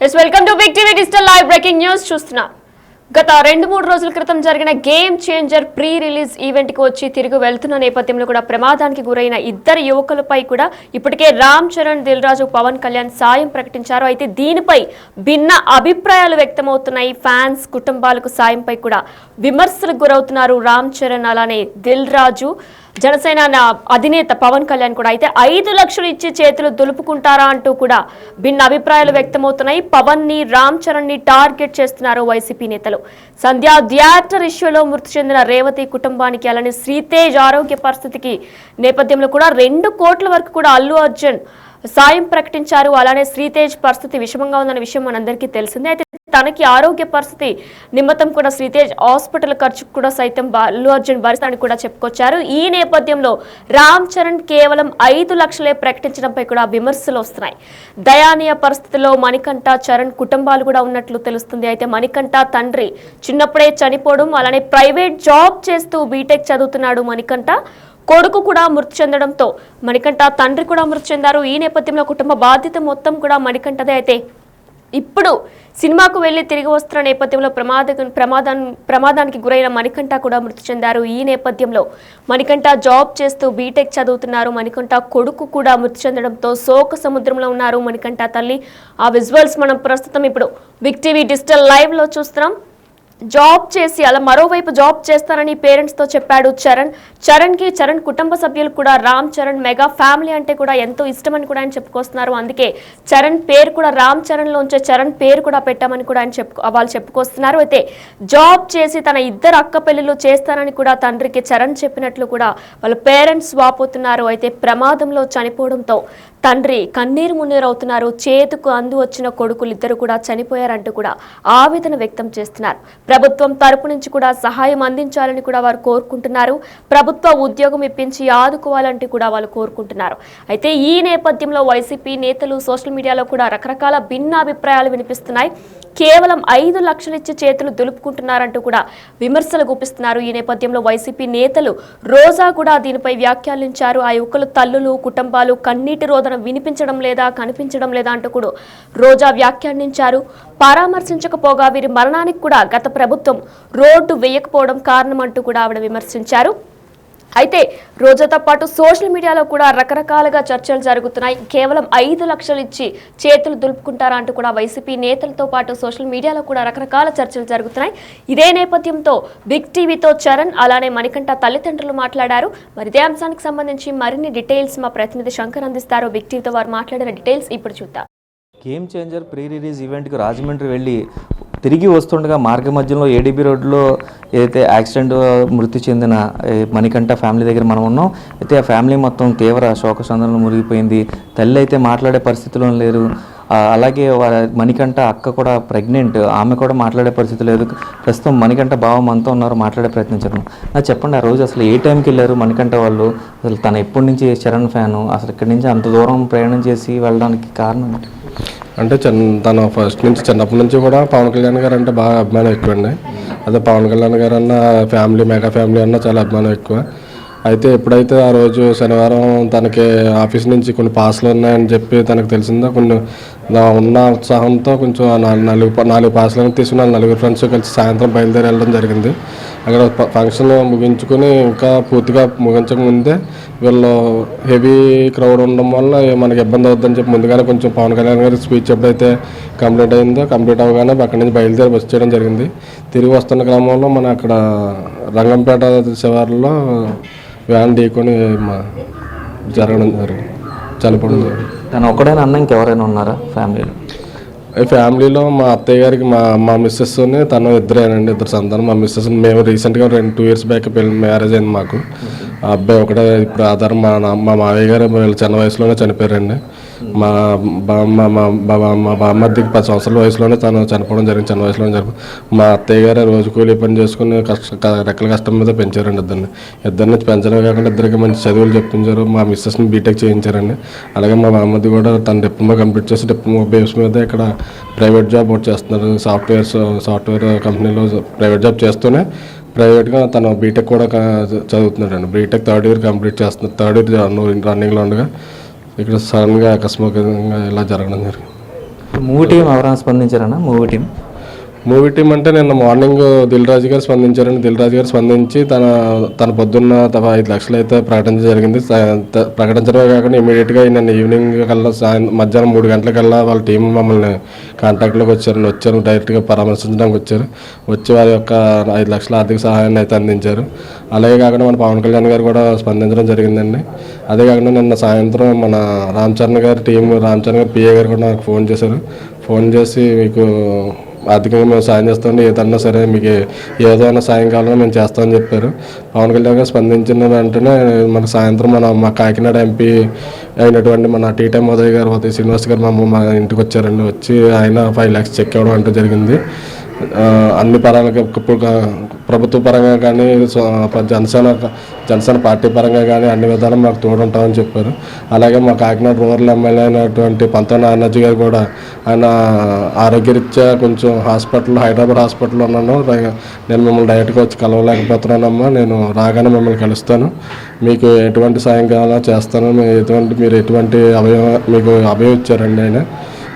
Welcome to Big TV digital live breaking news చూస్తున్నాం. గత 2-3 రోజుల క్రితం జరిగిన Game Changer pre release event కి వచ్చి తిరిగి వెళ్తున్న నేపథ్యంలో కూడా ప్రమాదానికి గురైన ఇద్దరు యువకులపై కూడా ఇప్పటికే రామ్ చరణ్, దిల్ రాజు, పవన్ కళ్యాణ్ సాయం ప్రకటించారు. అయితే దీనిపై భిన్న అభిప్రాయాలు వ్యక్తమవుతున్నాయి. ఫ్యాన్స్, కుటుంబాలకు సాయంపై కూడా విమర్శలకు గురవుతున్నారు రామ్ చరణ్, అలానే దిల్ రాజు. జనసేన అధినేత పవన్ కళ్యాణ్ కూడా అయితే 5 లక్షలు ఇచ్చి చేతులు దులుపుకుంటారా అంటూ కూడా భిన్న అభిప్రాయాలు వ్యక్తమవుతున్నాయి. పవన్ ని, రామ్ చరణ్ ని టార్గెట్ చేస్తున్నారు వైసీపీ నేతలు. సంధ్యా థియేటర్ ఇష్యూలో మృతి చెందిన రేవతి కుటుంబానికి, అలానే శ్రీతేజ్ ఆరోగ్య పరిస్థితికి నేపథ్యంలో కూడా 2 కోట్ల వరకు కూడా అల్లు అర్జున్ సాయం ప్రకటించారు. అలానే శ్రీతేజ్ పరిస్థితి విషమంగా ఉందన్న విషయం మనందరికీ తెలిసిందే. అయితే తనకి ఆరోగ్య పరిస్థితి నిమిత్తం కూడా శ్రీతేజ్ హాస్పిటల్ ఖర్చు కూడా సైతం అల్లు అర్జున్ భరిస్తానని కూడా చెప్పుకొచ్చారు. ఈ నేపథ్యంలో రామ్ చరణ్ కేవలం 5 లక్షలే ప్రకటించడంపై కూడా విమర్శలు వస్తున్నాయి. దయానీయ పరిస్థితిలో మణికంఠ, చరణ్ కుటుంబాలు కూడా ఉన్నట్లు తెలుస్తుంది. అయితే మణికంఠ తండ్రి చిన్నప్పుడే చనిపోవడం, అలానే ప్రైవేట్ జాబ్ చేస్తూ బీటెక్ చదువుతున్నాడు మణికంఠ. కొడుకు కూడా మృతి చెందడంతో మణికంఠ తండ్రి కూడా మృతి చెందారు. ఈ నేపథ్యంలో కుటుంబ బాధ్యత మొత్తం కూడా మణికంఠదే. అయితే ఇప్పుడు సినిమాకు వెళ్లి తిరిగి వస్తున్న నేపథ్యంలో ప్రమాదానికి గురైన మణికంఠ కూడా మృతి చెందారు. ఈ నేపథ్యంలో మణికంఠ జాబ్ చేస్తూ బీటెక్ చదువుతున్నారు. మణికంఠ కొడుకు కూడా మృతి చెందడంతో శోక సముద్రంలో ఉన్నారు మణికంఠ తల్లి. ఆ విజువల్స్ మనం ప్రస్తుతం ఇప్పుడు బిగ్ టీవీ డిజిటల్ లైవ్ లో చూస్తున్నాం. జాబ్ చేసి అలా మరోవైపు జాబ్ చేస్తానని పేరెంట్స్ తో చెప్పాడు చరణ్. చరణ్ కుటుంబ సభ్యులు కూడా రామ్ చరణ్ మెగా ఫ్యామిలీ అంటే కూడా ఎంతో ఇష్టమని కూడా ఆయన చెప్పుకొస్తున్నారు. అందుకే చరణ్ పేరు కూడా రామ్ చరణ్ లోంచే చరణ్ పేరు కూడా పెట్టామని కూడా ఆయన వాళ్ళు చెప్పుకొస్తున్నారు. అయితే జాబ్ చేసి తన 2 అక్క పెళ్లిళ్ళు చేస్తానని కూడా తండ్రికి చరణ్ చెప్పినట్లు కూడా వాళ్ళ పేరెంట్స్ వాపోతున్నారు. అయితే ప్రమాదంలో చనిపోవడంతో తండ్రి కన్నీరు మున్నీరవుతున్నారు. చేతుకు అందు వచ్చిన కొడుకులు 2 కూడా చనిపోయారంటూ కూడా ఆవేదన వ్యక్తం చేస్తున్నారు. ప్రభుత్వం తరపు నుంచి కూడా సహాయం అందించాలని కూడా వారు కోరుకుంటున్నారు. ప్రభుత్వ ఉద్యోగం ఇప్పించి ఆదుకోవాలంటూ కూడా వాళ్ళు కోరుకుంటున్నారు. అయితే ఈ నేపథ్యంలో వైసీపీ నేతలు సోషల్ మీడియాలో కూడా రకరకాల భిన్న అభిప్రాయాలు వినిపిస్తున్నాయి. కేవలం 5 లక్షలు ఇచ్చి చేతులు దులుపుకుంటున్నారంటూ కూడా విమర్శలు గుప్పిస్తున్నారు. ఈ నేపథ్యంలో వైసీపీ నేతలు రోజా కూడా దీనిపై వ్యాఖ్యానించారు. ఆ యువకులు తల్లులు, కుటుంబాలు కన్నీటి రోదన వినిపించడం లేదా, కనిపించడం లేదా అంటూ కూడా రోజా వ్యాఖ్యానించారు. పరామర్శించకపోగా వీరి మరణానికి కూడా గత ప్రభుత్వం రోడ్డు వేయకపోవడం కారణం అంటూ కూడా ఆవిడ విమర్శించారు. అయితే రోజాతో పాటు సోషల్ మీడియాలో కూడా రకరకాలుగా చర్చలు జరుగుతున్నాయి. కేవలం 5 లక్షలు ఇచ్చి చేతులు దులుపుకుంటారా అంటూ కూడా వైసీపీ నేతలతో పాటు సోషల్ మీడియాలో కూడా రకరకాల చర్చలు జరుగుతున్నాయి. ఇదే నేపథ్యంతో బిగ్ టీవీతో చరణ్, అలానే మణికంఠ తల్లిదండ్రులు మాట్లాడారు. మరి ఇదే అంశానికి సంబంధించి మరిన్ని డీటెయిల్స్ మా ప్రతినిధి శంకర్ అందిస్తారు. బిగ్ టీవీతో వారు మాట్లాడిన డీటెయిల్స్ ఇప్పుడు చూద్దాం. గేమ్ చేంజర్ ప్రీ రిలీజ్ ఈవెంట్కి రాజమండ్రి వెళ్ళి తిరిగి వస్తుండగా మార్గ మధ్యలో ఏడీబీ రోడ్లో ఏదైతే యాక్సిడెంట్ మృతి చెందిన మణికంఠ ఫ్యామిలీ దగ్గర మనం ఉన్నాం. అయితే ఆ ఫ్యామిలీ మొత్తం తీవ్ర శోకసంద్రంలో మునిగిపోయింది. తల్లి అయితే మాట్లాడే పరిస్థితిలో లేరు. అలాగే మణికంఠ అక్క కూడా ప్రెగ్నెంట్, ఆమె కూడా మాట్లాడే పరిస్థితి లేదు. ప్రస్తుతం మణికంఠ బావ మనతో ఉన్నారు, మాట్లాడే ప్రయత్నించారు. నాకు చెప్పండి, ఆ రోజు అసలు ఏ టైంకి వెళ్ళారు మణికంఠ వాళ్ళు? అసలు తను ఎప్పటి నుంచి చరణ్ ఫ్యాను, అసలు ఇక్కడి నుంచి అంత దూరం ప్రయాణం చేసి వెళ్ళడానికి కారణం ఏంటి? అంటే తను ఫస్ట్ నుంచి చిన్నప్పటి నుంచి కూడా పవన్ కళ్యాణ్ గారు అంటే బాగా అభిమానం ఎక్కువ అండి. అదే పవన్ కళ్యాణ్ గారు అన్న ఫ్యామిలీ, మెగా ఫ్యామిలీ అన్న చాలా అభిమానం ఎక్కువ. అయితే ఎప్పుడైతే ఆ రోజు శనివారం తనకి ఆఫీస్ నుంచి కొన్ని పాస్లు ఉన్నాయని చెప్పి తనకు తెలిసిందో, కొన్ని ఉన్న ఉత్సాహంతో కొంచెం 4 పాస్లను తీసుకుని 4 ఫ్రెండ్స్ కలిసి సాయంత్రం బయలుదేరి వెళ్ళడం జరిగింది. అక్కడ ఫంక్షన్ ముగించుకొని ఇంకా పూర్తిగా ముగించక ముందే వీళ్ళు హెవీ క్రౌడ్ ఉండడం వల్ల మనకి ఇబ్బంది అవుతుందని చెప్పి ముందుగానే కొంచెం పవన్ కళ్యాణ్ గారి స్పీచ్ ఎప్పుడైతే కంప్లీట్ అవ్వగానే అక్కడి నుంచి బయలుదేరి బస్ చేయడం జరిగింది. తిరిగి వస్తున్న క్రమంలో మన అక్కడ రంగంపేట శివారులో వ్యాన్ ఢీకొని చనిపోవడం జరిగింది. తను ఒక్కడైనా అన్న ఇంకెవరైనా ఉన్నారా ఫ్యామిలీలో? ఫ్యామిలీలో మా అత్తయ్య గారికి మా మిస్సెస్ని తను ఇద్దరేనండి, 2 సంతానం. మా మిస్సెస్ మేము రీసెంట్గా 2 years బ్యాక్ మ్యారేజ్ అయింది మాకు. ఆ అబ్బాయి ఒకటే ఇప్పుడు ఆధారం. మా మావయ్య గారు వీళ్ళు చిన్న వయసులోనే చనిపోయారండి. మా బామ్మద్దికి 10 సంవత్సరాల వయసులోనే తను చనిపోవడం జరిగింది, చిన్న వయసులోనే చనిపోయి. మా అత్తయ్య గారు రోజు కూలీ పని చేసుకుని రెక్కల కష్టం మీద పెంచారండి ఇద్దరిని పెంచడమే కాకుండా 2 మంచి చదువులు చెప్పించారు. మా మిస్సెస్ని బీటెక్ చేయించారండి. అలాగే మా బామ్మద్ది కూడా తన డిప్లొమా కంప్లీట్ చేసి డిప్లొమా బేస్ మీద ఇక్కడ ప్రైవేట్ జాబ్ ఒకటి చేస్తున్నారు. సాఫ్ట్వేర్ కంపెనీలో ప్రైవేట్ జాబ్ చేస్తూనే ప్రైవేట్గా తను బీటెక్ కూడా చదువుతున్నాడండి. బీటెక్ 3rd year కంప్లీట్ చేస్తున్నారు. 3rd year రన్నింగ్లో ఉండగా ఇక్కడ సడన్గా అకస్మాత్తుగా ఇలా జరగడం జరిగింది. మూవీ టీం ఎవరైనా స్పందించారన్నా? మూవీ టీం అంటే నిన్న మార్నింగ్ దిల్ రాజు గారు స్పందించారండి. దిల్ రాజు గారు స్పందించి తన పొద్దున్న 5 లక్షలు అయితే ప్రకటించడం జరిగింది. ప్రకటించడమే కాకుండా ఇమీడియట్గా నిన్న ఈవినింగ్ కల్లా మధ్యాహ్నం 3 గంటలకల్లా వాళ్ళ టీం మమ్మల్ని కాంటాక్ట్లోకి వచ్చారు. డైరెక్ట్గా పరామర్శించడానికి వచ్చి వారి యొక్క 5 లక్షల ఆర్థిక సహాయాన్ని అయితే అందించారు. అలాగే కాకుండా మన పవన్ కళ్యాణ్ గారు కూడా స్పందించడం జరిగిందండి. అదే కాకుండా నిన్న సాయంత్రం మన రామ్ చరణ్ గారి పిఏ గారు కూడా నాకు ఫోన్ చేసి మీకు ఆర్థికంగా మేము సాయం చేస్తామండి, ఏదన్నా సరే మీకు ఏదైనా సాయం కావాలన్నా మేము చేస్తామని చెప్పారు. పవన్ కళ్యాణ్ గారు స్పందించిన వెంటనే మనకు సాయంత్రం మా కాకినాడ ఎంపీ అయినటువంటి మన టీటైమ్ ఉదయ్ గారు, శ్రీనివాస్ గారు మా ఇంటికి వచ్చారండి. వచ్చి ఆయన 5 lakhs చెక్ ఇవ్వడం అంటే జరిగింది. అన్ని పరంగా ప్రభుత్వ పరంగా కానీ జనసేన పార్టీ పరంగా కానీ అన్ని విధాలు మాకు తోడుంటామని చెప్పారు. అలాగే మా కాకినాడ రూరల్ ఎమ్మెల్యే అయినటువంటి పంతొమ్మిది నానాజీ గారు కూడా ఆయన ఆరోగ్యరీత్యా కొంచెం హైదరాబాద్ హాస్పిటల్లో ఉన్నాను, నేను మిమ్మల్ని డైరెక్ట్గా వచ్చి కలవలేకపోతున్నానమ్మా, నేను రాగానే మిమ్మల్ని కలుస్తాను, మీకు ఎటువంటి సాయం కావాలో చేస్తాను, మీరు ఎటువంటి మీకు అభయం ఇచ్చారండి ఆయన,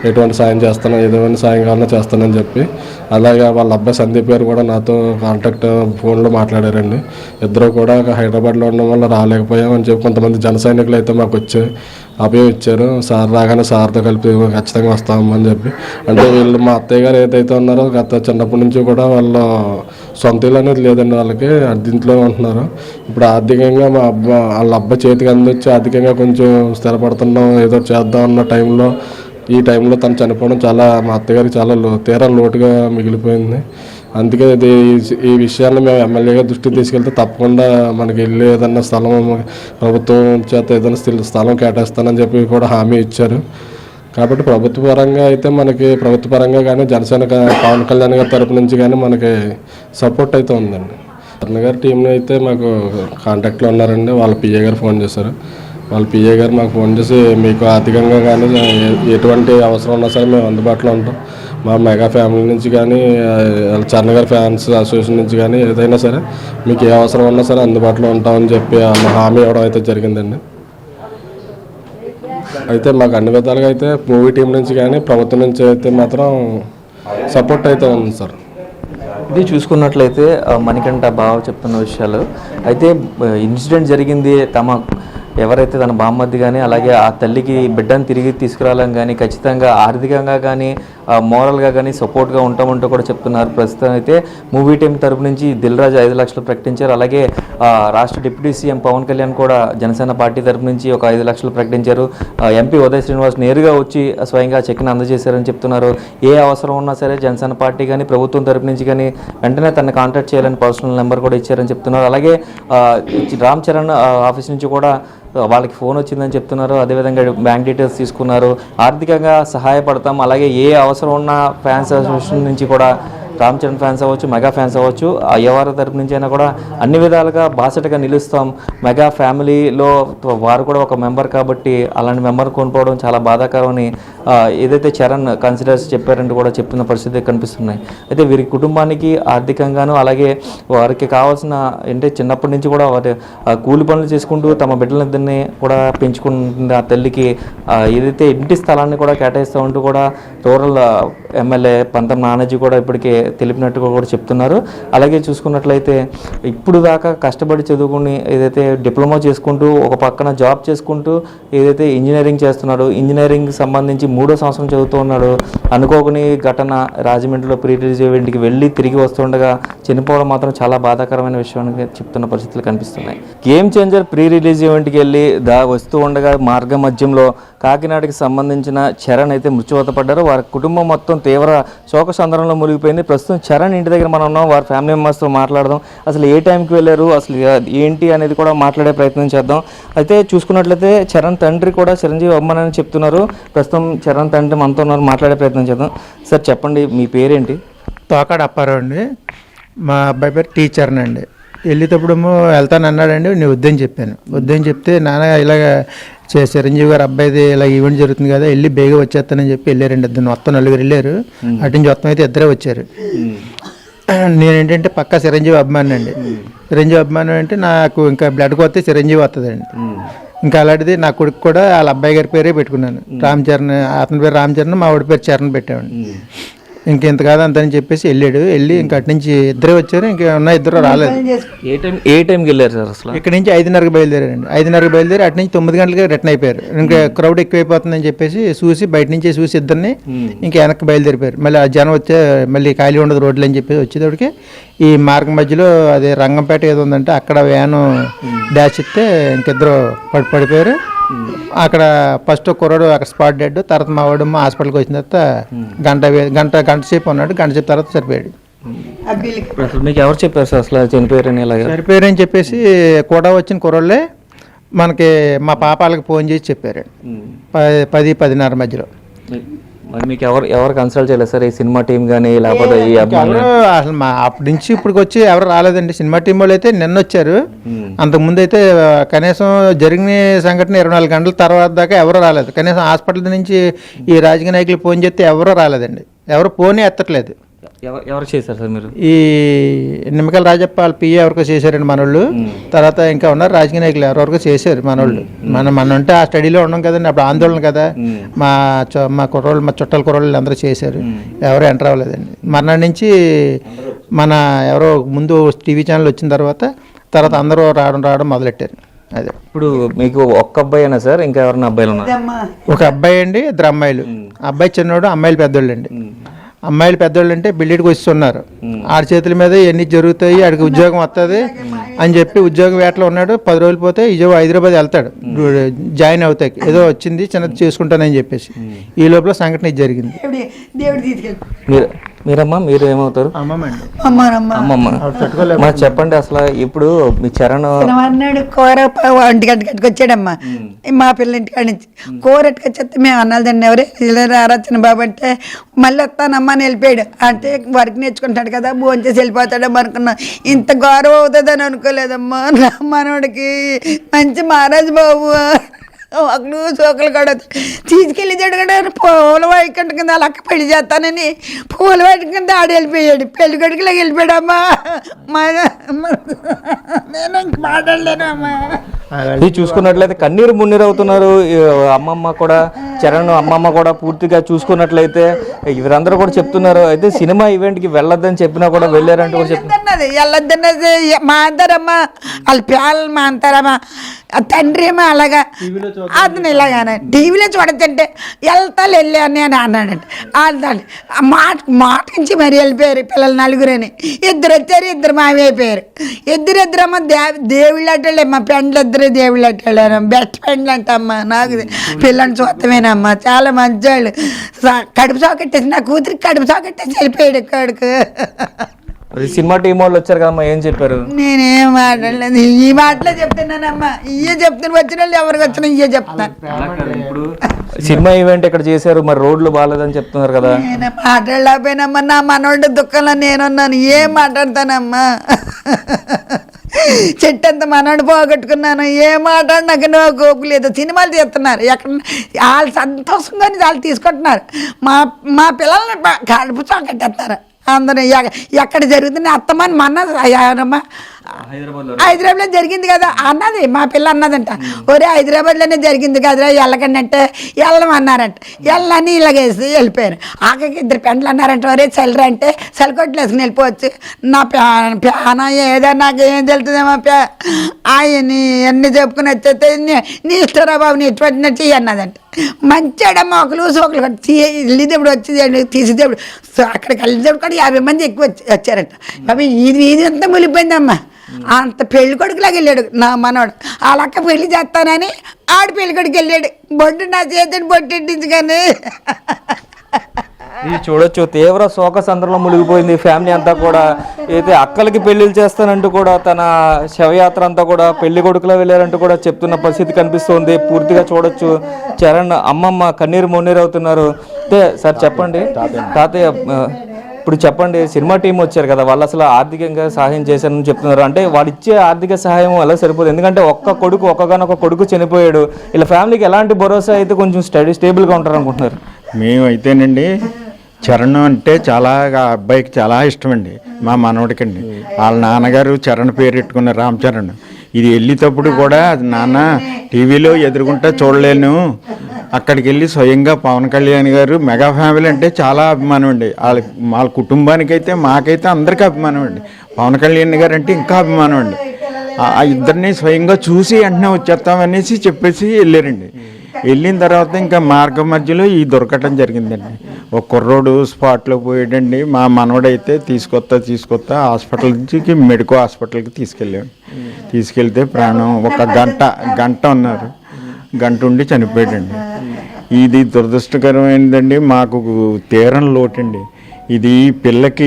ఎటువంటి సాయం చేస్తాను, ఎటువంటి సాయం కావాలన్నా చేస్తానని చెప్పి. అలాగే వాళ్ళ అబ్బాయి సందీప్ గారు కూడా నాతో ఫోన్లో మాట్లాడారండి. ఇద్దరు కూడా హైదరాబాద్లో ఉండడం వల్ల రాలేకపోయామని చెప్పి కొంతమంది జన సైనికులు అయితే మాకు వచ్చి అభయం ఇచ్చారు. సార్ రాగానే సార్తో కలిపి ఖచ్చితంగా వస్తామని చెప్పి. అంటే వీళ్ళు మా అత్తయ్య గారు ఏదైతే ఉన్నారో గత చిన్నప్పటి నుంచి కూడా వాళ్ళ సొంత ఇల్లు అనేది లేదండి, వాళ్ళకి అద్దెంట్లో ఉంటున్నారు. ఇప్పుడు ఆర్థికంగా వాళ్ళ అబ్బాయి చేతికి అందొచ్చి ఆర్థికంగా కొంచెం స్థిరపడుతున్నాం, ఏదో చేద్దాం అన్న ఈ టైంలో తను చనిపోవడం మా అత్తగారికి చాలా తీరా లోటుగా మిగిలిపోయింది. అందుకే ఈ విషయాన్ని మేము ఎమ్మెల్యేగా దృష్టికి తీసుకెళ్తే తప్పకుండా మనకి వెళ్ళి ఏదన్నా స్థలం ప్రభుత్వం చేత ఏదైనా స్థలం కేటాయిస్తానని చెప్పి కూడా హామీ ఇచ్చారు. కాబట్టి ప్రభుత్వ పరంగా కానీ జనసేన పవన్ కళ్యాణ్ గారి తరపు నుంచి కానీ మనకి సపోర్ట్ అయితే ఉందండి. అన్న గారి టీంని అయితే మాకు కాంటాక్ట్లో ఉన్నారండి. వాళ్ళ పిఏ గారు ఫోన్ చేశారు. వాళ్ళ పిఏ గారు మాకు ఫోన్ చేసి మీకు ఆర్థికంగా కానీ ఎటువంటి అవసరం ఉన్నా సరే మేము అందుబాటులో ఉంటాం, మా మెగా ఫ్యామిలీ నుంచి కానీ చరణ్ గారి ఫ్యాన్స్ అసోసియేషన్ నుంచి కానీ ఏదైనా సరే మీకు ఏ అవసరం ఉన్నా సరే అందుబాటులో ఉంటామని చెప్పి హామీ ఇవ్వడం అయితే జరిగిందండి. అయితే మాకు అన్ని విధాలుగా అయితే మూవీ టీం నుంచి కానీ ప్రభుత్వం నుంచి అయితే మాత్రం సపోర్ట్ అయితే ఉంది సార్. ఇది చూసుకున్నట్లయితే మణికంఠ బావ చెప్తున్న విషయాలు అయితే ఇన్సిడెంట్ జరిగింది ఎవరైతే తన బామ్మద్ది కానీ అలాగే ఆ తల్లికి బిడ్డను తిరిగి తీసుకురావాలని కానీ ఖచ్చితంగా ఆర్థికంగా కానీ మోరల్గా కానీ సపోర్ట్గా ఉంటామంటూ కూడా చెప్తున్నారు. ప్రస్తుతం అయితే మూవీ టీం తరపు నుంచి దిల్ రాజు 5 లక్షలు ప్రకటించారు. అలాగే రాష్ట్ర డిప్యూటీ సీఎం పవన్ కళ్యాణ్ కూడా జనసేన పార్టీ తరపు నుంచి ఒక 5 లక్షలు ప్రకటించారు. ఎంపీ ఉదయ్ శ్రీనివాస్ నేరుగా వచ్చి స్వయంగా చెక్ని అందజేశారని చెప్తున్నారు. ఏ అవసరం ఉన్నా సరే జనసేన పార్టీ కానీ ప్రభుత్వం తరపు నుంచి కానీ వెంటనే తనని కాంటాక్ట్ చేయాలని పర్సనల్ నెంబర్ కూడా ఇచ్చారని చెప్తున్నారు. అలాగే రామ్ చరణ్ ఆఫీస్ నుంచి కూడా వాళ్ళకి ఫోన్ వచ్చిందని చెప్తున్నారు. అదేవిధంగా బ్యాంక్ డీటెయిల్స్ తీసుకున్నారు. ఆర్థికంగా సహాయపడతాం, అలాగే ఏ అవసరం ఉన్న ఫ్యాన్స్ అసోసియేషన్ నుంచి కూడా రామ్ చరణ్ ఫ్యాన్స్ అవ్వచ్చు, మెగా ఫ్యాన్స్ అవ్వచ్చు, ఎవరి తరపు నుంచి అయినా కూడా అన్ని విధాలుగా బాసటగా నిలుస్తాం. మెగా ఫ్యామిలీలో వారు కూడా ఒక మెంబర్ కాబట్టి అలాంటి మెంబర్ కొనుక్కోవడం చాలా బాధాకరమని ఏదైతే చరణ్ కన్సిడర్స్ చెప్పారంటూ కూడా చెప్తున్న పరిస్థితి కనిపిస్తున్నాయి. అయితే వీరి కుటుంబానికి ఆర్థికంగాను అలాగే వారికి కావాల్సిన అంటే చిన్నప్పటి నుంచి కూడా వారి కూలి పనులు చేసుకుంటూ తమ బిడ్డలిద్దరిని కూడా పెంచుకుంటుంది ఆ తల్లికి ఏదైతే ఇంటి స్థలాన్ని కూడా కేటాయిస్తూ ఉంటూ కూడా రూరల్ ఎమ్మెల్యే పంతం నానాజీ కూడా ఇప్పటికే తెలిపినట్టుగా కూడా చెప్తున్నారు. అలాగే చూసుకున్నట్లయితే ఇప్పుడు దాకా కష్టపడి చదువుకుని ఏదైతే డిప్లొమా చేసుకుంటూ ఒక పక్కన జాబ్ చేసుకుంటూ ఏదైతే ఇంజనీరింగ్ చేస్తున్నాడు, ఇంజనీరింగ్ సంబంధించి 3వ సంవత్సరం చదువుతూ ఉన్నాడు. అనుకోకుని ఘటన రాజమండ్రిలో ప్రీ రిలీజ్ ఈవెంట్కి వెళ్ళి తిరిగి వస్తుండగా చనిపోవడం మాత్రం చాలా బాధాకరమైన విషయాన్ని చెప్తున్న పరిస్థితులు కనిపిస్తున్నాయి. గేమ్ చేంజర్ ప్రీ రిలీజ్ ఈవెంట్కి వెళ్ళి వస్తూ ఉండగా మార్గ మధ్యంలో కాకినాడకి సంబంధించిన చరణ్ అయితే మృత్యువాత పడ్డారు. వారి కుటుంబం మొత్తం తీవ్ర శోక సందర్భంలో మునిగిపోయింది. ప్రస్తుతం చరణ్ ఇంటి దగ్గర మనం ఉన్నాం. వారి ఫ్యామిలీ మెంబర్స్తో మాట్లాడదాం. అసలు ఏ టైంకి వెళ్ళారు, అసలు ఏంటి అనేది కూడా మాట్లాడే ప్రయత్నం చేద్దాం. అయితే చూసుకున్నట్లయితే చరణ్ తండ్రి కూడా చిరంజీవి అమ్మానని చెప్తున్నారు. ప్రస్తుతం చరణ్ తండ్రి మనతో ఉన్నారు, మాట్లాడే ప్రయత్నం చేద్దాం. సార్ చెప్పండి, మీ పేరేంటి? తోకాడ అప్పారావు అండి. మా అబ్బాయి పేరు టీచర్ని అండి. వెళ్ళేటప్పుడేమో వెళ్తాను అన్నాడండి. నేను వద్దని చెప్పాను. వద్దని చెప్తే నాన్న ఇలాగ చిరంజీవి గారు అబ్బాయిది ఇలా ఈవెంట్ జరుగుతుంది కదా, వెళ్ళి బేగా వచ్చేస్తానని చెప్పి వెళ్ళారండి. ఇద్దరు మొత్తం 4 వెళ్ళారు. అటు నుంచి మొత్తం అయితే 2 వచ్చారు. నేనేంటంటే పక్కా చిరంజీవి అభిమాని అండి. చిరంజీవి అభిమానం అంటే నాకు ఇంకా బ్లడ్కి వస్తే చిరంజీవి వస్తుందండి. ఇంకా అలాంటిది నా కొడుకు కూడా వాళ్ళ అబ్బాయి గారి పేరే పెట్టుకున్నాను, రామ్ చరణ్. అతని పేరు రామ్ చరణ్, మా ఆవిడ పేరు చరణ్ పెట్టామండి. ఇంకెంత కాదు అంతని చెప్పేసి వెళ్ళి ఇంకా అటు నుంచి ఇద్దరే వచ్చారు, ఇంకా ఉన్న ఇద్దరు రాలేదు. ఏ టైంకి వెళ్ళారు సార్ అసలు? ఇక్కడ నుంచి 5:30కి బయలుదేరారండి. 5:30కి బయలుదేరి అటు నుంచి 9 గంటలకి రిటర్న్ అయిపోయారు. ఇంకా క్రౌడ్ ఎక్కువైపోతుందని చెప్పేసి బయట నుంచి చూసి ఇద్దరిని ఇంకా వెనక్కి బయలుదేరిపోయారు. మళ్ళీ ఆ జనం వచ్చే మళ్ళీ ఖాళీ ఉండదు రోడ్లు అని చెప్పేసి వచ్చేటప్పటికి ఈ మార్గం మధ్యలో అదే రంగంపేట ఏదో ఉందంటే అక్కడ వ్యాను డాష్ ఇస్తే ఇంకిద్దరు పడిపోయారు. అక్కడ ఫస్ట్ కుర్రాడు అక్కడ స్పాట్ డెడ్. తర్వాత మా వాడు హాస్పిటల్కి వచ్చిన తర్వాత గంట సేపు ఉన్నాడు. గంట సేపు తర్వాత చనిపోయాడు. అసలు మీకు ఎవరు చెప్పారు సార్ అసలు చనిపోయారని? ఇలాగ చనిపోయారని చెప్పేసి కూడా వచ్చిన కుర్రోళ్ళే మనకి మా పాపాలకు ఫోన్ చేసి చెప్పారు 10-10:30 మధ్యలో. మరి మీకు ఎవరు కన్సల్ట్ చేయలేదు సార్? ఈ సినిమా టీం కానీ లేకపోతే ఈ అభిమానులు? అసలు మా అప్పటి నుంచి ఇప్పటికి వచ్చి ఎవరు రాలేదండి. సినిమా టీం వాళ్ళు అయితే నిన్న వచ్చారు. అంతకుముందు అయితే కనీసం జరిగిన సంఘటన 24 గంటల తర్వాత దాకా ఎవరు రాలేదు. కనీసం హాస్పిటల్ నుంచి ఈ రాజకీయ నాయకులు ఫోన్ చేస్తే ఎవరూ రాలేదండి. ఎవరు ఫోనే ఎత్తట్లేదు. ఎవరు చేశారు సార్ మీరు? ఈ నిమ్మకాయల రాజప్ప వాళ్ళ పిఏ ఎవరికో చేశారండి మనోళ్ళు. తర్వాత ఇంకా ఉన్నారు రాజకీయ నాయకులు ఎవరెవరికో చేశారు మనోళ్ళు. మనం ఉంటే ఆ స్టడీలో ఉన్నాం కదండి, అప్పుడు ఆందోళన కదా. మా కుర్రోళ్ళు, మా చుట్టాల కుర్రోళ్ళు అందరూ చేశారు. ఎవరు ఎంటర్ అవ్వలేదండి. మర్నాడు నుంచి మన ఎవరో ముందు టీవీ ఛానల్ వచ్చిన తర్వాత అందరూ రావడం మొదలెట్టారు. అదే ఇప్పుడు మీకు ఒక్క అబ్బాయినా సార్, ఇంకా ఎవరైనా అబ్బాయిలు ఉన్నారు? ఒక అబ్బాయి అండి, ఇద్దరు అమ్మాయిలు. అబ్బాయి చిన్నోడు, అమ్మాయిలు పెద్దోళ్ళు అండి. అమ్మాయిలు పెద్దోళ్ళు అంటే బిల్డింగ్కి వస్తున్నారు. ఆడి చేతుల మీద ఎన్ని జరుగుతాయి, ఆడికి ఉద్యోగం వస్తుంది అని చెప్పి ఉద్యోగం వేటలో ఉన్నాడు. 10 రోజులు పోతే హైదరాబాద్ వెళ్తాడు జాయిన్ అవుతాయి. ఏదో వచ్చింది చిన్నది చేసుకుంటానని చెప్పేసి ఈ లోపల సంఘటన ఇది జరిగింది. మీరమ్మా, మీరు ఏమవుతారు? అమ్మమ్మ. చెప్పండి అసలు ఇప్పుడు మీ చరణ్ అన్నాడు కూర 1 గంటకి వచ్చాడమ్మా మా పిల్లల ఇంటికాడ నుంచి. కూర ఎట్టుకొచ్చేస్తే మేము అన్నాలు తిన్న ఎవరే రారచ్చిన బాబు అంటే మళ్ళీ వస్తానమ్మా అని వెళ్ళిపోయాడు. అంటే వర్క్ నేర్చుకుంటాడు కదా, భోంచేసి వెళ్ళిపోతాడమ్మా అనుకున్నా. ఇంత గౌరవం అవుతుందని అనుకోలేదమ్మా. నా మనోడికి మంచి మహారాజు బాబు అక్కడ చోకలు కూడా తీసుకెళ్ళి కూడా పూల వాయికంట కింద అలా పెళ్లి చేస్తానని పూల వాయిక కింద ఆడ వెళ్ళిపోయాడు. పెళ్లి కొడుకులోకి వెళ్ళిపోయాడమ్మా. నేను ఇంక మాట్లాడలేను అమ్మా. ఇది చూసుకున్నట్లయితే కన్నీరు మున్నీరు అవుతున్నారు. అమ్మమ్మ కూడా, చరణ్ అమ్మమ్మ కూడా పూర్తిగా చూసుకున్నట్లయితే వీరందరూ కూడా చెప్తున్నారు. అయితే సినిమా ఈవెంట్కి వెళ్ళొద్దని చెప్పినా కూడా వెళ్ళారంటే కూడా చెప్తున్నారు. వెళ్ళొద్దన్నది మా అంటారమ్మా, వాళ్ళ పిల్లలు మా అంటారమ్మా. తండ్రి ఏమో అలాగా అతను ఇలాగానే టీవీలో చూడతంటే వెళ్ళి అని అన్నాడంటే మాట నుంచి మరి వెళ్ళిపోయారు పిల్లలు 4 ఇద్దరు వచ్చారు, 2 మావి అయిపోయారు. ఇద్దరమ్మ దేవుళ్ళు అట్టాళ్ళే. మా ఫ్రెండ్లు 2 దేవుళ్ళు అట్టాళ్ళ బెస్ట్ ఫ్రెండ్లు అంటమ్మా. నాకు పిల్లల్ని చూస్తామేనమ్మా, చాలా మంచివాళ్ళు. కడుపు సాకెట్టేసి నా కూతురికి కడుపు సాకెట్టేసి వెళ్ళిపోయాడు కొడుకు. సినిమా టీం వాళ్ళు వచ్చారు కదమ్మా, ఏం చెప్పారు? నేనేం మాట్లాడలేదు. ఈ మాటలే చెప్తున్నానమ్మా. ఇయ్యే చెప్తాను, వచ్చిన వాళ్ళు ఎవరికి వచ్చినా ఇయ్యే చెప్తాను. ఇప్పుడు సినిమా ఈవెంట్ ఇక్కడ చేశారు, మరి రోడ్లు బాగాలేదని చెప్తున్నారు కదా. నేను మాట్లాడలేకపోయినమ్మా. నా మనోడి దుఃఖంలో నేనున్నాను. ఏం మాట్లాడతానమ్మా. చెట్టు అంత మనోడు పోగొట్టుకున్నాను. ఏం మాట్లాడి నాకు గోపు లేదు. సినిమాలు తీస్తున్నారు, ఎక్కడ వాళ్ళు సంతోషంగా వాళ్ళు తీసుకుంటున్నారు. మా పిల్లల్ని కడుపు చాకట్టేస్తారు అందరూ. ఎక్కడ జరుగుతుంది అత్తమ్మని అన్నమ్మా హైదరాబాద్లో జరిగింది కదా అన్నది. మా పిల్ల అన్నదంట, ఒరే హైదరాబాద్లోనే జరిగింది కదరా వెళ్ళకండి అంటే వెళ్ళమన్నారంట. వెళ్ళని ఇలాగేసి వెళ్ళిపోయారు. ఆఖరికి 2 పెండ్లు అన్నారంట, ఒరే చల్లరా అంటే చలికొట్లు వేసుకుని వెళ్ళిపోవచ్చు. నా ప్యాన ఏదో నాకు ఏం తెలుతుందేమో ఆయన్ని అన్ని చెప్పుకుని వచ్చేస్తే నీ ఇష్టరా బాబు, నీ ఇష్టపడినట్టు అన్నదంట. మంచిడమ్మా. ఒకరు వెళ్ళిదేప్పుడు వచ్చి తీసేదేప్పుడు అక్కడికి వెళ్ళేదేప్పుడు కూడా 50 మంది ఎక్కువ వచ్చారంట. అవి ఇది అంతా ములిపోయిందమ్మా. అంత పెళ్లి కొడుకులాగా వెళ్ళాడు నా మనోడు. వాళ్ళక్క పెళ్లి చేస్తానని ఆడు పెళ్లి కొడుకు వెళ్ళాడు. బొడ్డు నా చేతిని బొట్టించి కానీ ఇది చూడొచ్చు, తీవ్ర శోక సందర్భంలో మునిగిపోయింది ఫ్యామిలీ అంతా కూడా. అయితే అక్కలకి పెళ్లిళ్ళు చేస్తానంటూ కూడా తన శవయాత్ర అంతా కూడా పెళ్లి కొడుకులో వెళ్ళారంటూ కూడా చెప్తున్న పరిస్థితి కనిపిస్తుంది. పూర్తిగా చూడొచ్చు చరణ్ అమ్మమ్మ కన్నీరు మున్నీరు అవుతున్నారు. అయితే సార్ చెప్పండి తాతయ్య, ఇప్పుడు చెప్పండి, సినిమా టీం వచ్చారు కదా, వాళ్ళు అసలు ఆర్థికంగా సహాయం చేశారని చెప్తున్నారు. అంటే వాళ్ళు ఇచ్చే ఆర్థిక సహాయం ఎలా సరిపోదు? ఎందుకంటే ఒక్కగానొక్క కొడుకు చనిపోయాడు. ఇలా ఫ్యామిలీకి ఎలాంటి భరోసా అయితే కొంచెం స్టేబుల్గా ఉంటారు అనుకుంటున్నారు? మేమైతేనండి చరణ్ అంటే చాలా అబ్బాయికి చాలా ఇష్టం అండి, మా మనవడికండి. వాళ్ళ నాన్నగారు చరణ్ పేరు పెట్టుకున్నారు, రామ్ చరణ్. ఇది వెళ్ళేటప్పుడు కూడా నాన్న టీవీలో ఎదురుగుంటా చూడలేను, అక్కడికి వెళ్ళి స్వయంగా పవన్ కళ్యాణ్ గారు మెగా ఫ్యామిలీ అంటే చాలా అభిమానం అండి. వాళ్ళ కుటుంబానికైతే మాకైతే అందరికీ అభిమానం అండి. పవన్ కళ్యాణ్ గారు అంటే ఇంకా అభిమానం అండి. ఆ ఇద్దరిని స్వయంగా చూసి వెంటనే వచ్చేస్తామనేసి చెప్పేసి వెళ్ళారండి. వెళ్ళిన తర్వాత ఇంకా మార్గం మధ్యలో ఈ దుర్ఘటన జరిగిందండి. ఒక కుర్రోడు స్పాట్లో పోయాడండి. మా మనవడైతే తీసుకొస్తా హాస్పిటల్ నుంచి మెడికో హాస్పిటల్కి తీసుకెళ్ళాడు. తీసుకెళ్తే ప్రాణం ఒక గంట ఉన్నారు, గంట ఉండి చనిపోయాడండి. ఇది దురదృష్టకరమైనదండి. మాకు తీరం లోటండి. ఇది పిల్లకి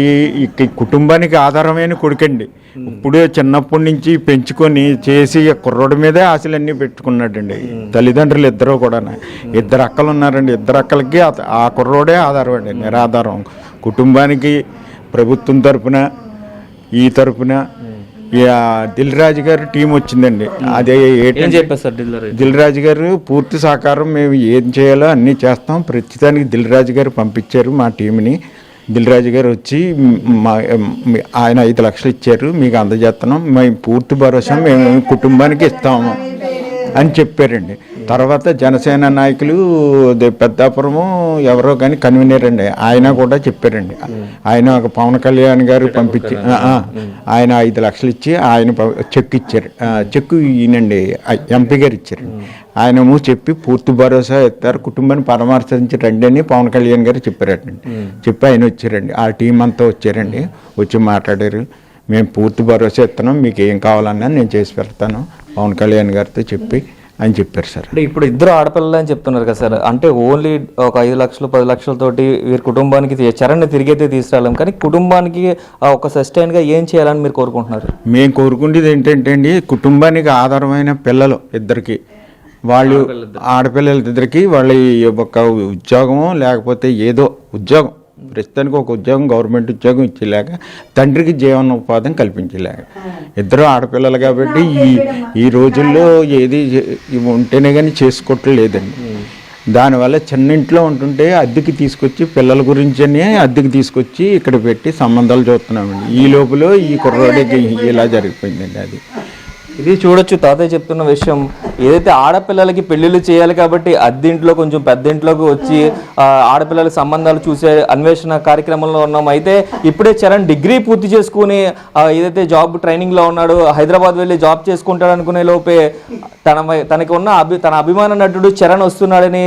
కుటుంబానికి ఆధారమైన కొడుకండి. ఇప్పుడే చిన్నప్పటి నుంచి పెంచుకొని చేసి కుర్రోడి మీదే ఆశలన్నీ పెట్టుకున్నాడండి. తల్లిదండ్రులు ఇద్దరు కూడా, ఇద్దరు అక్కలు ఉన్నారండి. ఇద్దరు అక్కలకి ఆ కుర్రోడే ఆధారం అండి, నిరాధారం. కుటుంబానికి ప్రభుత్వం తరపున ఈ తరపున దిల్ రాజు గారు టీం వచ్చిందండి. అదే దిల్ రాజు గారు పూర్తి సహకారం, మేము ఏం చేయాలో అన్నీ చేస్తాం. ప్రస్తుతానికి దిల్ రాజు గారు పంపించారు మా టీంని. దిల్ రాజు గారు వచ్చి ఆయన 5 లక్షలు ఇచ్చారు, మీకు అందజేస్తున్నాం, మేము పూర్తి భరోసా మేము కుటుంబానికి ఇస్తాము అని చెప్పారండి. తర్వాత జనసేన నాయకులు పెద్దాపురము ఎవరో కానీ కన్వీనర్ అండి, ఆయన కూడా చెప్పారండి. ఆయన ఒక పవన్ కళ్యాణ్ గారు పంపించి ఆయన 5 లక్షలు ఇచ్చి ఆయన చెక్ ఇచ్చారు. చెక్ ఈయనండి ఎంపీ గారు ఇచ్చారు. ఆయనము చెప్పి పూర్తి భరోసా ఇస్తారు, కుటుంబాన్ని పరామర్శించి రండి అని పవన్ కళ్యాణ్ గారు చెప్పారండి. చెప్పి ఆయన వచ్చారండి, ఆ టీం అంతా వచ్చారండి. వచ్చి మాట్లాడారు, మేము పూర్తి భరోసా ఇస్తున్నాం, మీకు ఏం కావాలన్నా నేను చేసి పెడతాను పవన్ కళ్యాణ్ గారితో చెప్పి అని చెప్పారు సార్. అంటే ఇప్పుడు ఇద్దరు ఆడపిల్లలు అని చెప్తున్నారు కదా సార్, అంటే ఓన్లీ ఒక 5 లక్షలు 10 లక్షలతోటి వీరి కుటుంబానికి చరణ్ని తిరిగైతే తీసుకురాలేం, కానీ కుటుంబానికి ఒక సస్టైన్గా ఏం చేయాలని మీరు కోరుకుంటున్నారు? మేము కోరుకునేది ఏంటంటే అండి, కుటుంబానికి ఆధారమైన పిల్లలు ఇద్దరికి, వాళ్ళు ఆడపిల్లలిద్దరికి వాళ్ళ ఒక ఉద్యోగము లేకపోతే ఏదో ఉద్యోగం, ప్రస్తుతానికి ఒక ఉద్యోగం గవర్నమెంట్ ఉద్యోగం ఇచ్చేలాగా, తండ్రికి జీవనోపాధిని కల్పించేలాగా. ఇద్దరు ఆడపిల్లలు కాబట్టి ఈ రోజుల్లో ఏది ఉంటేనే కానీ చేసుకోవట్లేదండి. దానివల్ల చిన్నింట్లో ఉంటుంటే అద్దెకి తీసుకొచ్చి పిల్లల గురించి అద్దెకి తీసుకొచ్చి ఇక్కడ పెట్టి సంబంధాలు చూస్తున్నామండి. ఈ లోపల ఈ కుర్రోడికి ఇలా జరిగిపోయిందండి. అది ఇది చూడొచ్చు తాతయ్య చెప్తున్న విషయం, ఏదైతే ఆడపిల్లలకి పెళ్లిళ్ళు చేయాలి కాబట్టి అద్దెంట్లో కొంచెం పెద్ద ఇంట్లోకి వచ్చి ఆడపిల్లల సంబంధాలు చూసే అన్వేషణ కార్యక్రమంలో ఉన్నాం. అయితే ఇప్పుడే చరణ్ డిగ్రీ పూర్తి చేసుకుని ఏదైతే జాబ్ ట్రైనింగ్లో ఉన్నాడు, హైదరాబాద్ వెళ్ళి జాబ్ చేసుకుంటాడు అనుకునే లోపే తనకి ఉన్న తన అభిమాన నటుడు చరణ్ వస్తున్నాడని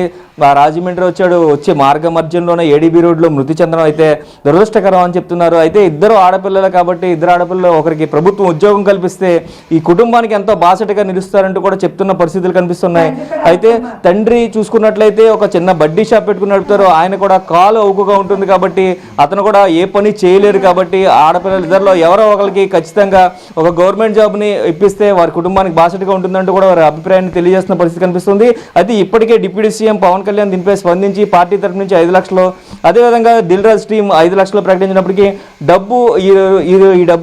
రాజమండ్రి వచ్చే మార్గ మధ్యంలోనే ఏడీబీ రోడ్లో మృతి చెందడం అయితే దురదృష్టకరం అని చెప్తున్నారు. అయితే ఇద్దరు ఆడపిల్లలు కాబట్టి ఇద్దరు ఆడపిల్లలు ఒకరికి ప్రభుత్వం ఉద్యోగం కల్పిస్తే ఈ కుటుంబానికి ఎంతో బాసటగా నిలుస్తారంటూ కూడా చెప్తున్న పరిస్థితులు కనిపిస్తున్నాయి. అయితే తండ్రి చూసుకున్నట్లయితే ఒక చిన్న బడ్డీ షాప్ పెట్టుకుని నడుపుతారు, ఆయన కూడా కాలు అవుకుగా ఉంటుంది కాబట్టి అతను కూడా ఏ పని చేయలేరు. కాబట్టి ఆడపిల్లలు ఇద్దరిలో ఎవరో ఒకరికి ఖచ్చితంగా ఒక గవర్నమెంట్ జాబ్ని ఇప్పిస్తే వారి కుటుంబానికి బాసటగా ఉంటుందంటూ కూడా వారి అభిప్రాయాన్ని తెలియజేస్తున్న పరిస్థితి కనిపిస్తుంది. అయితే ఇప్పటికే డిప్యూటీ సీఎం పవన్ కళ్యాణ్ దీనిపై స్పందించి పార్టీ తరఫు నుంచి 5 లక్షలు, అదేవిధంగా దిల్ రాజు టీం 5 లక్షలు ప్రకటించినప్పటికీ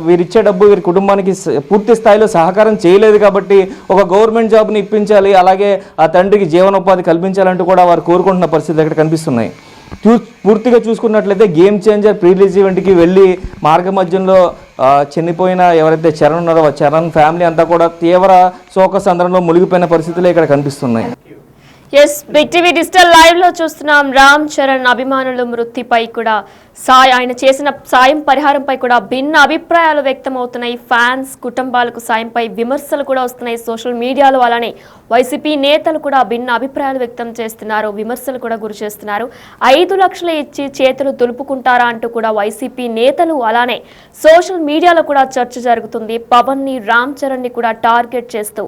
వీరిచ్చే డబ్బు వీరి కుటుంబానికి పూర్తి స్థాయిలో సహకారం చేయలేదు. కాబట్టి ఒక గవర్నమెంట్ జాబ్ని ఇప్పించాలి, అలాగే ఆ తండ్రికి జీవనోపాధి కల్పించాలంటూ కూడా వారు కోరుకుంటున్న పరిస్థితులు ఇక్కడ కనిపిస్తున్నాయి. పూర్తిగా చూసుకున్నట్లయితే గేమ్ చేంజర్ ప్రీ రిలీజ్ ఈవెంట్కి వెళ్ళి మార్గ మధ్యంలో చనిపోయిన ఎవరైతే చరణ్ ఉన్నారో చరణ్ ఫ్యామిలీ అంతా కూడా తీవ్ర శోక సందర్భంలో మునిగిపోయిన పరిస్థితులు ఇక్కడ కనిపిస్తున్నాయి. Yes, Big TV digital live లో చూస్తున్నాం. రామ్ చరణ్ అభిమానుల మృతిపై కూడా ఆయన చేసిన సాయం పరిహారంపై కూడా భిన్న అభిప్రాయాలు వ్యక్తమవుతున్నాయి. ఫ్యాన్స్ కుటుంబాలకు సాయంపై విమర్శలు కూడా వస్తున్నాయి సోషల్ మీడియాలో. అలానే వైసీపీ నేతలు కూడా భిన్న అభిప్రాయాలు వ్యక్తం చేస్తున్నారు, విమర్శలు కూడా గురి చేస్తున్నారు. 5 లక్షలు ఇచ్చి చేతులు దులుపుకుంటారా అంటూ కూడా వైసీపీ నేతలు, అలానే సోషల్ మీడియాలో కూడా చర్చ జరుగుతుంది. పవన్ ని రామ్ చరణ్ ని కూడా టార్గెట్ చేస్తూ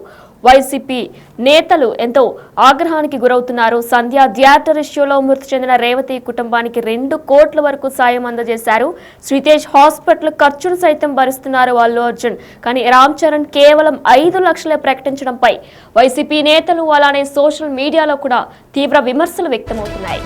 వైసీపీ నేతలు ఎంతో ఆగ్రహానికి గురవుతున్నారు. సంధ్య థియేటర్ ఇష్యూలో మృతి చెందిన రేవతి కుటుంబానికి 2 కోట్ల వరకు సాయం అందజేశారు. శ్రీతేజ్ హాస్పిటల్ ఖర్చులు సైతం భరిస్తున్నారు అల్లు అర్జున్. కానీ రామ్ చరణ్ కేవలం 5 లక్షలే ప్రకటించడంపై వైసీపీ నేతలు అలానే సోషల్ మీడియాలో కూడా తీవ్ర విమర్శలు వ్యక్తమవుతున్నాయి.